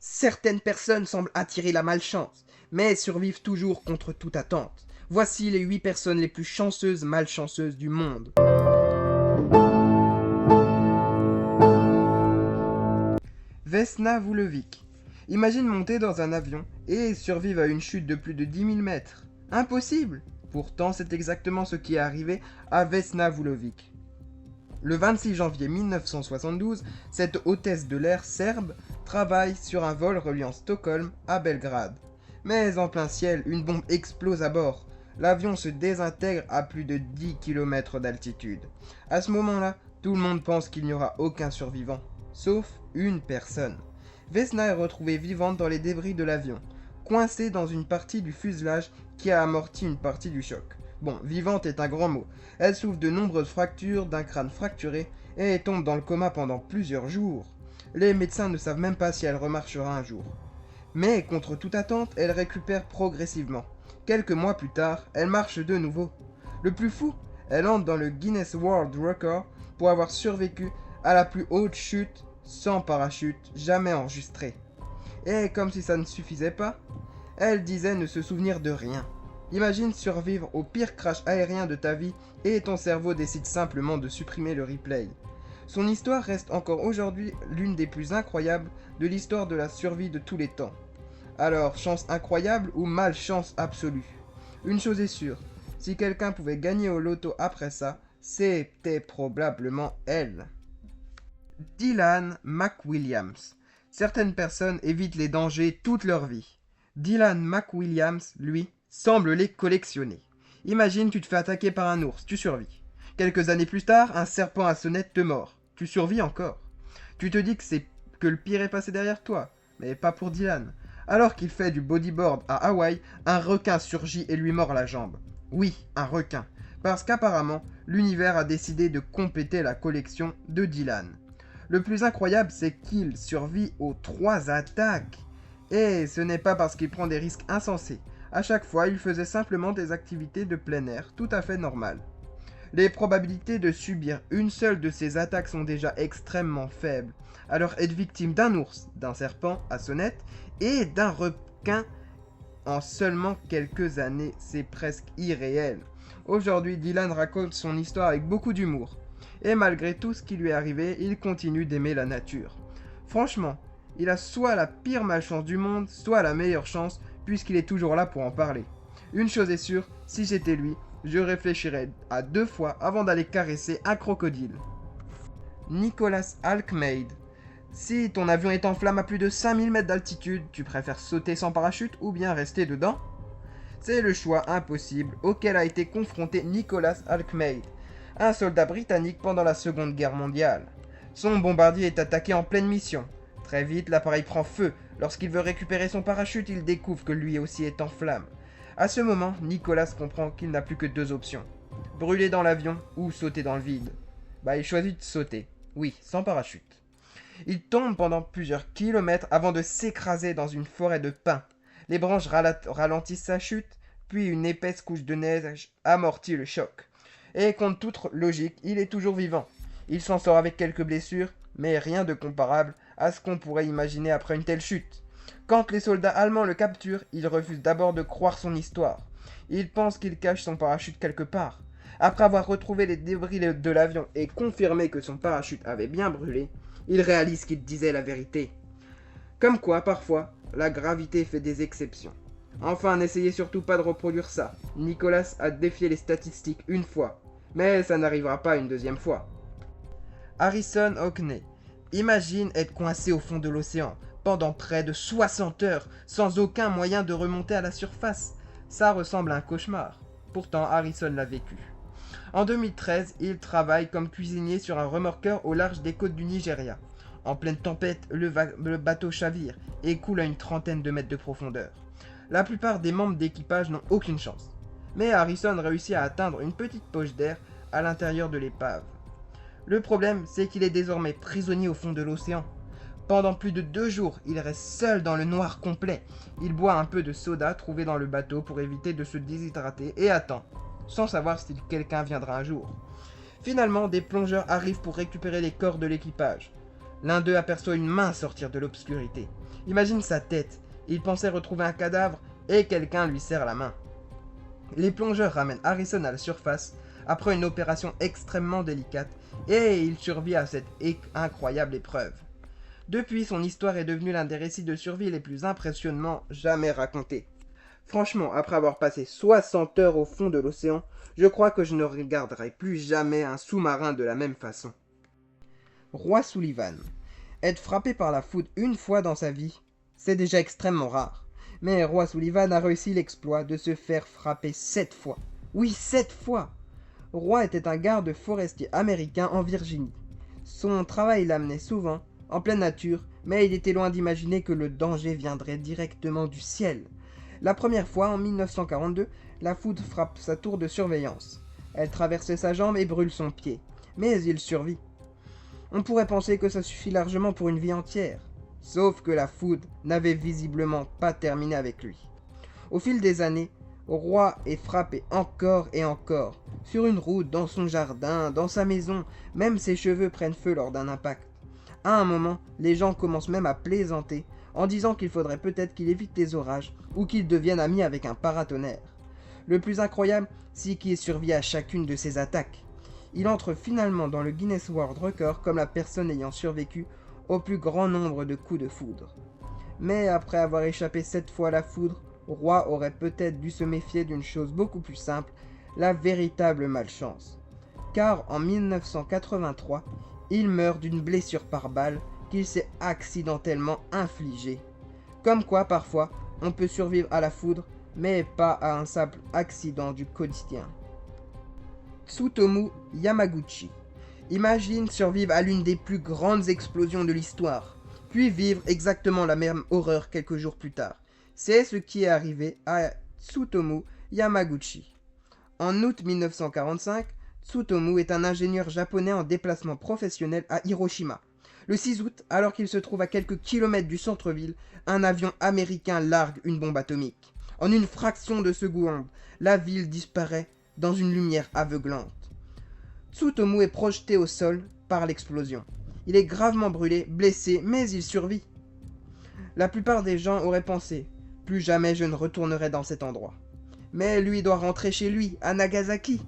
Certaines personnes semblent attirer la malchance, mais survivent toujours contre toute attente. Voici les 8 personnes les plus chanceuses malchanceuses du monde. Vesna Vulovic. Imagine monter dans un avion et survivre à une chute de plus de 10 000 mètres. Impossible! Pourtant, c'est exactement ce qui est arrivé à Vesna Vulovic. Le 26 janvier 1972, cette hôtesse de l'air serbe travaille sur un vol reliant Stockholm à Belgrade. Mais en plein ciel, une bombe explose à bord. L'avion se désintègre à plus de 10 km d'altitude. À ce moment-là, tout le monde pense qu'il n'y aura aucun survivant, sauf une personne. Vesna est retrouvée vivante dans les débris de l'avion, coincée dans une partie du fuselage qui a amorti une partie du choc. Bon, vivante est un grand mot. Elle souffre de nombreuses fractures, d'un crâne fracturé, et tombe dans le coma pendant plusieurs jours. Les médecins ne savent même pas si elle remarchera un jour. Mais, contre toute attente, elle récupère progressivement. Quelques mois plus tard, elle marche de nouveau. Le plus fou, elle entre dans le Guinness World Record pour avoir survécu à la plus haute chute sans parachute jamais enregistrée. Et comme si ça ne suffisait pas, elle disait ne se souvenir de rien. Imagine survivre au pire crash aérien de ta vie et ton cerveau décide simplement de supprimer le replay. Son histoire reste encore aujourd'hui l'une des plus incroyables de l'histoire de la survie de tous les temps. Alors, chance incroyable ou malchance absolue? Une chose est sûre, si quelqu'un pouvait gagner au loto après ça, c'était probablement elle. Dylan McWilliams. Certaines personnes évitent les dangers toute leur vie. Dylan McWilliams, lui, semble les collectionner. Imagine, tu te fais attaquer par un ours, tu survis. Quelques années plus tard, un serpent à sonnette te mord. Tu survis encore. Tu te dis que le pire est passé derrière toi, mais pas pour Dylan. Alors qu'il fait du bodyboard à Hawaï, un requin surgit et lui mord la jambe. Oui, un requin. Parce qu'apparemment, l'univers a décidé de compléter la collection de Dylan. Le plus incroyable, c'est qu'il survit aux 3 attaques. Et ce n'est pas parce qu'il prend des risques insensés. À chaque fois, il faisait simplement des activités de plein air, tout à fait normales. Les probabilités de subir une seule de ces attaques sont déjà extrêmement faibles. Alors être victime d'un ours, d'un serpent à sonnette et d'un requin en seulement quelques années, c'est presque irréel. Aujourd'hui, Dylan raconte son histoire avec beaucoup d'humour. Et malgré tout ce qui lui est arrivé, il continue d'aimer la nature. Franchement, il a soit la pire malchance du monde, soit la meilleure chance, puisqu'il est toujours là pour en parler. Une chose est sûre, si j'étais lui, je réfléchirais à 2 fois avant d'aller caresser un crocodile. Nicholas Alkmaid. Si ton avion est en flammes à plus de 5000 mètres d'altitude, tu préfères sauter sans parachute ou bien rester dedans? C'est le choix impossible auquel a été confronté Nicholas Alkmaid, un soldat britannique pendant la Seconde Guerre mondiale. Son bombardier est attaqué en pleine mission. Très vite, l'appareil prend feu. Lorsqu'il veut récupérer son parachute, il découvre que lui aussi est en flammes. À ce moment, Nicolas comprend qu'il n'a plus que 2 options. Brûler dans l'avion ou sauter dans le vide. Il choisit de sauter. Oui, sans parachute. Il tombe pendant plusieurs kilomètres avant de s'écraser dans une forêt de pins. Les branches ralentissent sa chute, puis une épaisse couche de neige amortit le choc. Et contre toute logique, il est toujours vivant. Il s'en sort avec quelques blessures, mais rien de comparable à ce qu'on pourrait imaginer après une telle chute. Quand les soldats allemands le capturent, il refuse d'abord de croire son histoire. Il pense qu'il cache son parachute quelque part. Après avoir retrouvé les débris de l'avion et confirmé que son parachute avait bien brûlé, il réalise qu'il disait la vérité. Comme quoi, parfois, la gravité fait des exceptions. Enfin, n'essayez surtout pas de reproduire ça. Nicolas a défié les statistiques une fois, mais ça n'arrivera pas une deuxième fois. Harrison Hockney. Imagine être coincé au fond de l'océan pendant près de 60 heures sans aucun moyen de remonter à la surface. Ça ressemble à un cauchemar. Pourtant, Harrison l'a vécu. En 2013, il travaille comme cuisinier sur un remorqueur au large des côtes du Nigeria. En pleine tempête, le bateau chavire et coule à une trentaine de mètres de profondeur. La plupart des membres d'équipage n'ont aucune chance. Mais Harrison réussit à atteindre une petite poche d'air à l'intérieur de l'épave. Le problème, c'est qu'il est désormais prisonnier au fond de l'océan. Pendant plus de 2 jours, il reste seul dans le noir complet. Il boit un peu de soda trouvé dans le bateau pour éviter de se déshydrater et attend, sans savoir si quelqu'un viendra un jour. Finalement, des plongeurs arrivent pour récupérer les corps de l'équipage. L'un d'eux aperçoit une main sortir de l'obscurité. Imagine sa tête. Il pensait retrouver un cadavre et quelqu'un lui serre la main. Les plongeurs ramènent Harrison à la surface après une opération extrêmement délicate et il survit à cette incroyable épreuve. Depuis, son histoire est devenue l'un des récits de survie les plus impressionnants jamais racontés. Franchement, après avoir passé 60 heures au fond de l'océan, je crois que je ne regarderai plus jamais un sous-marin de la même façon. Roi Sullivan. Être frappé par la foudre une fois dans sa vie, c'est déjà extrêmement rare. Mais Roi Sullivan a réussi l'exploit de se faire frapper 7 fois. Oui, 7 fois. Roy était un garde forestier américain en Virginie. Son travail l'amenait souvent en pleine nature, mais il était loin d'imaginer que le danger viendrait directement du ciel. La première fois, en 1942, la foudre frappe sa tour de surveillance. Elle traverse sa jambe et brûle son pied, mais il survit. On pourrait penser que ça suffit largement pour une vie entière, sauf que la foudre n'avait visiblement pas terminé avec lui. Au fil des années, Roy est frappé encore et encore, sur une route, dans son jardin, dans sa maison, même ses cheveux prennent feu lors d'un impact. À un moment, les gens commencent même à plaisanter, en disant qu'il faudrait peut-être qu'il évite les orages, ou qu'il devienne ami avec un paratonnerre. Le plus incroyable, c'est qu'il survit à chacune de ces attaques. Il entre finalement dans le Guinness World Record comme la personne ayant survécu au plus grand nombre de coups de foudre. Mais après avoir échappé 7 fois à la foudre, Roy aurait peut-être dû se méfier d'une chose beaucoup plus simple, la véritable malchance. Car en 1983, il meurt d'une blessure par balle qu'il s'est accidentellement infligée. Comme quoi, parfois, on peut survivre à la foudre, mais pas à un simple accident du quotidien. Tsutomu Yamaguchi. Imagine survivre à l'une des plus grandes explosions de l'histoire, puis vivre exactement la même horreur quelques jours plus tard. C'est ce qui est arrivé à Tsutomu Yamaguchi. En août 1945, Tsutomu est un ingénieur japonais en déplacement professionnel à Hiroshima. Le 6 août, alors qu'il se trouve à quelques kilomètres du centre-ville, un avion américain largue une bombe atomique. En une fraction de seconde, la ville disparaît dans une lumière aveuglante. Tsutomu est projeté au sol par l'explosion. Il est gravement brûlé, blessé, mais il survit. La plupart des gens auraient pensé « Plus jamais je ne retournerai dans cet endroit ». Mais lui doit rentrer chez lui, à Nagasaki.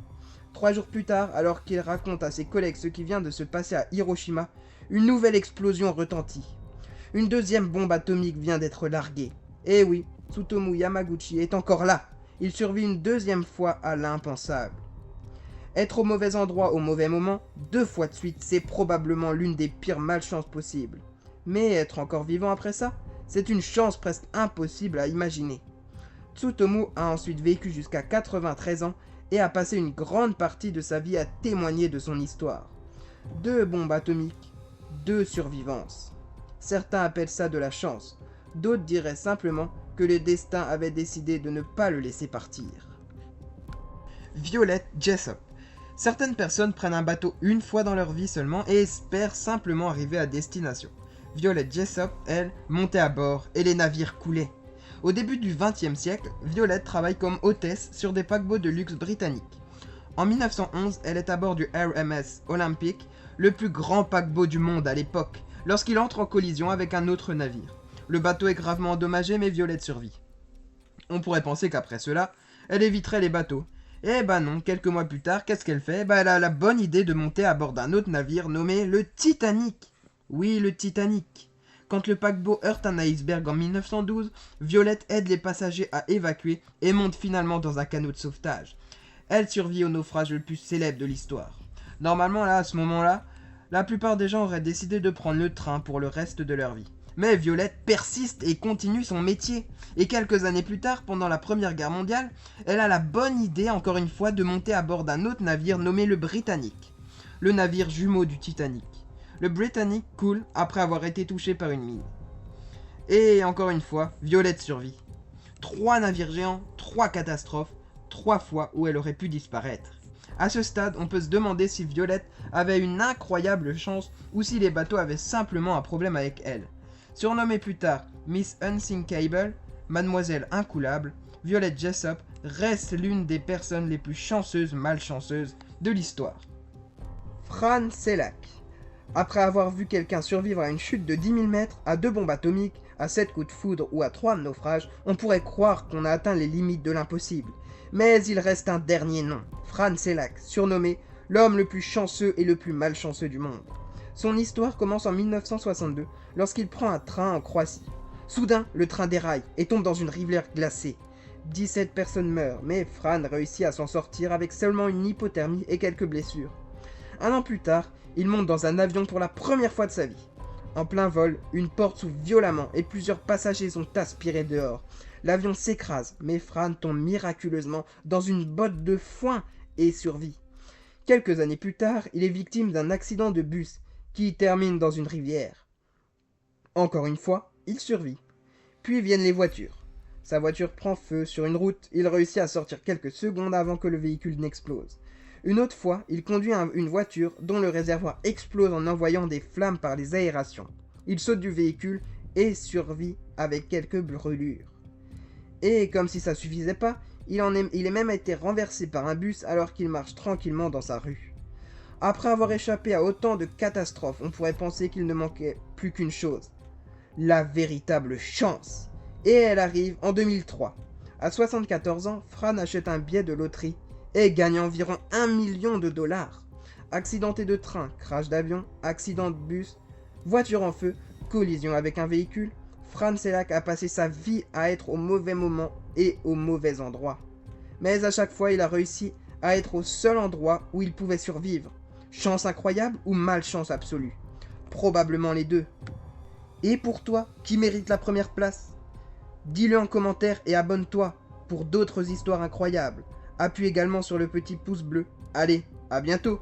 3 jours plus tard, alors qu'il raconte à ses collègues ce qui vient de se passer à Hiroshima, une nouvelle explosion retentit. Une deuxième bombe atomique vient d'être larguée. Et oui, Tsutomu Yamaguchi est encore là. Il survit une deuxième fois à l'impensable. Être au mauvais endroit au mauvais moment, 2 fois de suite, c'est probablement l'une des pires malchances possibles. Mais être encore vivant après ça, c'est une chance presque impossible à imaginer. Tsutomu a ensuite vécu jusqu'à 93 ans et a passé une grande partie de sa vie à témoigner de son histoire. 2 bombes atomiques, 2 survivances. Certains appellent ça de la chance, d'autres diraient simplement que le destin avait décidé de ne pas le laisser partir. Violet Jessop. Certaines personnes prennent un bateau une fois dans leur vie seulement et espèrent simplement arriver à destination. Violet Jessop, elle, montait à bord et les navires coulaient. Au début du XXe siècle, Violet travaille comme hôtesse sur des paquebots de luxe britanniques. En 1911, elle est à bord du RMS Olympic, le plus grand paquebot du monde à l'époque, lorsqu'il entre en collision avec un autre navire. Le bateau est gravement endommagé, mais Violet survit. On pourrait penser qu'après cela, elle éviterait les bateaux. Eh ben non, quelques mois plus tard, qu'est-ce qu'elle fait? Elle a la bonne idée de monter à bord d'un autre navire nommé le Titanic. Oui, le Titanic. Quand le paquebot heurte un iceberg en 1912, Violette aide les passagers à évacuer et monte finalement dans un canot de sauvetage. Elle survit au naufrage le plus célèbre de l'histoire. Normalement, à ce moment-là, la plupart des gens auraient décidé de prendre le train pour le reste de leur vie. Mais Violette persiste et continue son métier. Et quelques années plus tard, pendant la Première Guerre mondiale, elle a la bonne idée, encore une fois, de monter à bord d'un autre navire nommé le Britannic, le navire jumeau du Titanic. Le Britannic coule après avoir été touché par une mine. Et encore une fois, Violette survit. 3 navires géants, 3 catastrophes, 3 fois où elle aurait pu disparaître. À ce stade, on peut se demander si Violette avait une incroyable chance ou si les bateaux avaient simplement un problème avec elle. Surnommée plus tard Miss Unsinkable, Mademoiselle Incoulable, Violet Jessop reste l'une des personnes les plus chanceuses malchanceuses de l'histoire. Fran Selak. Après avoir vu quelqu'un survivre à une chute de 10 000 mètres, à 2 bombes atomiques, À 7 coups de foudre ou à 3 naufrages, on pourrait croire qu'on a atteint les limites de l'impossible. Mais il reste un dernier nom, Fran Selak, surnommé l'homme le plus chanceux et le plus malchanceux du monde. Son histoire commence en 1962, lorsqu'il prend un train en Croatie. Soudain, le train déraille et tombe dans une rivière glacée. 17 personnes meurent, mais Fran réussit à s'en sortir avec seulement une hypothermie et quelques blessures. Un an plus tard, il monte dans un avion pour la première fois de sa vie. En plein vol, une porte s'ouvre violemment et plusieurs passagers sont aspirés dehors. L'avion s'écrase, mais Fran tombe miraculeusement dans une botte de foin et survit. Quelques années plus tard, il est victime d'un accident de bus qui termine dans une rivière. Encore une fois, il survit. Puis viennent les voitures. Sa voiture prend feu sur une route, il réussit à sortir quelques secondes avant que le véhicule n'explose. Une autre fois, il conduit une voiture dont le réservoir explose en envoyant des flammes par les aérations. Il saute du véhicule et survit avec quelques brûlures. Et comme si ça suffisait pas, il est même été renversé par un bus alors qu'il marche tranquillement dans sa rue. Après avoir échappé à autant de catastrophes, on pourrait penser qu'il ne manquait plus qu'une chose. La véritable chance. Et elle arrive en 2003. À 74 ans, Fran achète un billet de loterie et gagne environ 1 million de dollars. Accidenté de train, crash d'avion, accident de bus, voiture en feu, collision avec un véhicule, Fran Selak a passé sa vie à être au mauvais moment et au mauvais endroit. Mais à chaque fois, il a réussi à être au seul endroit où il pouvait survivre. Chance incroyable ou malchance absolue? Probablement les deux. Et pour toi, qui mérite la première place? Dis-le en commentaire et abonne-toi pour d'autres histoires incroyables. Appuie également sur le petit pouce bleu. Allez, à bientôt!